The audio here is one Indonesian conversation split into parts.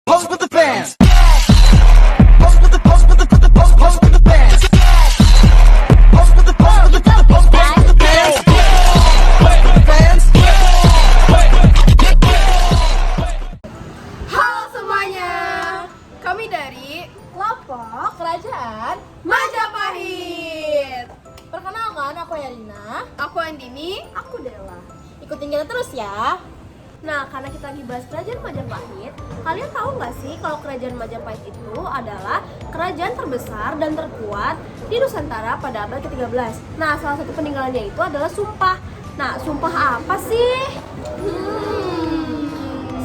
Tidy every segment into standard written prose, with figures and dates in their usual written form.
Pose with the fans. Pose with the pose with the pose with the fans. Pose with the pose with the pose with the fans. Pose with the fans. Halo semuanya, kami dari kelompok Kerajaan Majapahit. Perkenalkan, aku Yalina, aku Andini, aku Dela. Ikutin kita terus ya. Nah, karena kita lagi bahas Kerajaan Majapahit, kalian tahu nggak sih kalau Kerajaan Majapahit itu adalah kerajaan terbesar dan terkuat di Nusantara pada abad ke-13. Nah, salah satu peninggalannya itu adalah sumpah. Nah, sumpah apa sih?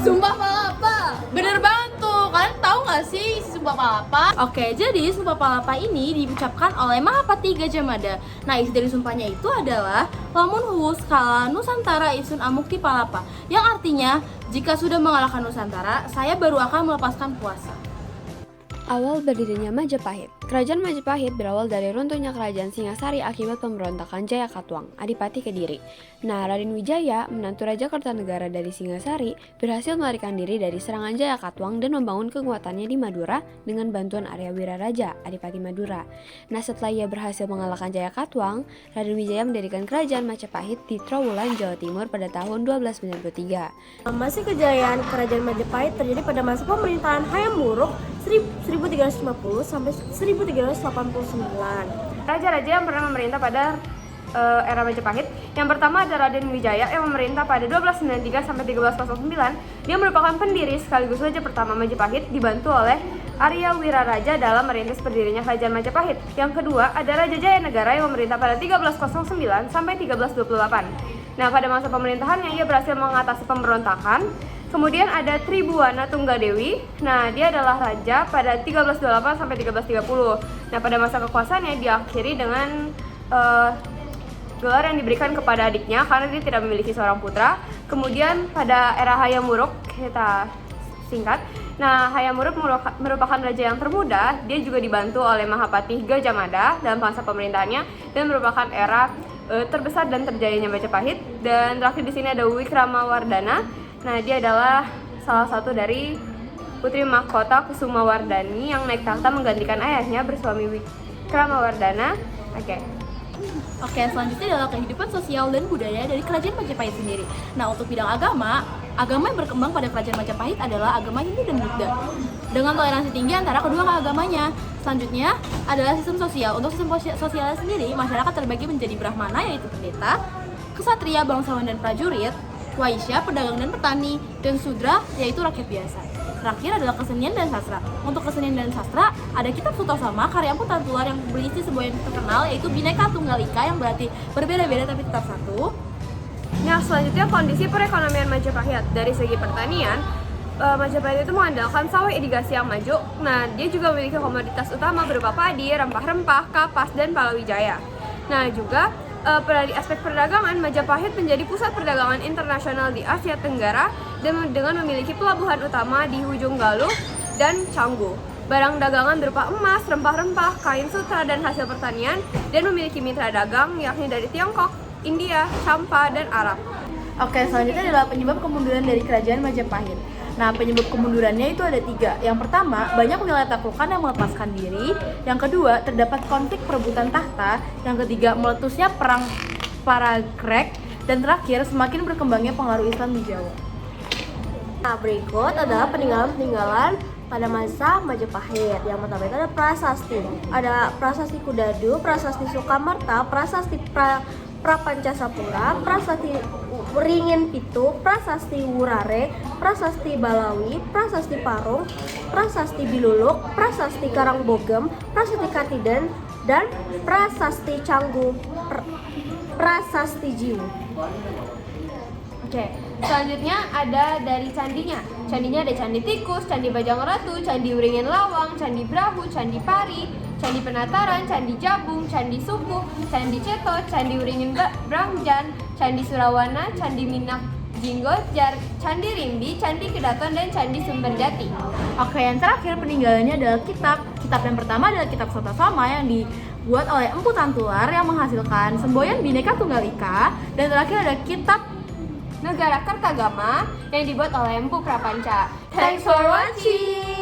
Sumpah Palapa. Bener banget tuh. Kalian tahu nggak sih isi Sumpah Palapa? Oke, jadi Sumpah Palapa ini diucapkan oleh Mahapati Gajah Mada. Nah, isi dari sumpahnya itu adalah Lamun Huwu Skala Nusantara Isun Amukti Palapa, yang artinya jika sudah mengalahkan Nusantara, saya baru akan melepaskan puasa. Awal berdirinya Majapahit. Kerajaan Majapahit berawal dari runtuhnya kerajaan Singasari akibat pemberontakan Jayakatwang, Adipati Kediri. Nah, Raden Wijaya, menantu Raja Kertanegara dari Singasari, berhasil melarikan diri dari serangan Jayakatwang dan membangun kekuatannya di Madura dengan bantuan Arya Wiraraja, Adipati Madura. Nah, setelah ia berhasil mengalahkan Jayakatwang, Raden Wijaya mendirikan kerajaan Majapahit di Trowulan, Jawa Timur pada tahun 1293. Masih kejayaan Kerajaan Majapahit terjadi pada masa pemerintahan Hayam Wuruk 1350 sampai 1389. Raja-raja yang pernah memerintah pada era Majapahit. Yang pertama ada Raden Wijaya yang memerintah pada 1293 sampai 1309. Dia merupakan pendiri sekaligus raja pertama Majapahit, dibantu oleh Arya Wiraraja dalam merintis berdirinya kerajaan Majapahit. Yang kedua ada Raja Jayanegara yang memerintah pada 1309 sampai 1328. Nah, pada masa pemerintahannya ia berhasil mengatasi pemberontakan. Kemudian ada Tribuana Tunggadewi. Nah, dia adalah raja pada 1328 sampai 1330. Nah, pada masa kekuasaannya diakhiri dengan gelar yang diberikan kepada adiknya karena dia tidak memiliki seorang putra. Kemudian pada era Hayam Wuruk, kita singkat. Nah, Hayam Wuruk merupakan raja yang termuda. Dia juga dibantu oleh Mahapati Gajah Mada dalam masa pemerintahannya dan merupakan era terbesar dan terjayanya Majapahit. Dan terakhir di sini ada Wikramawardhana. Nah, dia adalah salah satu dari putri mahkota Kusumawardhani yang naik tahta menggantikan ayahnya bersuami Wikramawardhana. Oke, selanjutnya adalah kehidupan sosial dan budaya dari Kerajaan Majapahit sendiri. Nah, untuk bidang agama yang berkembang pada Kerajaan Majapahit adalah agama Hindu dan Buddha dengan toleransi tinggi antara kedua agamanya. Selanjutnya adalah sistem sosial. Untuk sistem sosialnya sendiri, masyarakat terbagi menjadi Brahmana yaitu pendeta, Ksatria, bangsawan dan prajurit, Waisya, pedagang dan petani, dan Sudra yaitu rakyat biasa. Terakhir adalah kesenian dan sastra. Untuk kesenian dan sastra, ada kitab Sutasoma karya Empu Tantular yang berisi sebuah yang terkenal yaitu Bhinneka Tunggal Ika yang berarti berbeda-beda tapi tetap satu. Nah, selanjutnya kondisi perekonomian Majapahit. Dari segi pertanian, Majapahit itu mengandalkan sawah irigasi yang maju. Nah, dia juga memiliki komoditas utama berupa padi, rempah-rempah, kapas, dan palawijaya. Nah, juga dari aspek perdagangan, Majapahit menjadi pusat perdagangan internasional di Asia Tenggara dengan memiliki pelabuhan utama di Ujung Galuh dan Canggu. Barang dagangan berupa emas, rempah-rempah, kain sutra, dan hasil pertanian, dan memiliki mitra dagang yakni dari Tiongkok, India, Champa, dan Arab. Oke, selanjutnya adalah penyebab kemunduran dari Kerajaan Majapahit. Nah, penyebab kemundurannya itu ada 3. Yang pertama, banyak wilayah taklukan yang melepaskan diri. Yang kedua, terdapat konflik perebutan tahta. Yang ketiga, meletusnya perang para Grek. Dan terakhir, semakin berkembangnya pengaruh Islam di Jawa. Nah, berikut adalah peninggalan-peninggalan pada masa Majapahit. Yang pertama itu ada prasasti. Ada prasasti Kudadu, prasasti Sukamarta, prasasti Prapancasapura, prasasti Ringin Pitu, prasasti Wurare, prasasti Balawi, prasasti Parung, prasasti Biluluk, prasasti Karangbogem, prasasti Katiden, dan prasasti Canggu, prasasti Jiwu. Oke, selanjutnya ada dari candinya. Candinya ada Candi Tikus, Candi Bajang Ratu, Candi Wringin Lawang, Candi Brahu, Candi Pari, Candi Penataran, Candi Jabung, Candi Sukuh, Candi Ceto, Candi Wringin Brangjan, Candi Surawana, Candi Minak Jinggojar, Candi Rimbi, Candi Kedaton, dan Candi Sumberjati. Oke, yang terakhir peninggalannya adalah kitab. Kitab yang pertama adalah kitab Sutasoma yang dibuat oleh Empu Tantular yang menghasilkan semboyan Bhinneka Tunggal Ika. Dan terakhir ada kitab Negara Kertagama yang dibuat oleh Empu Prapanca. Thanks for watching.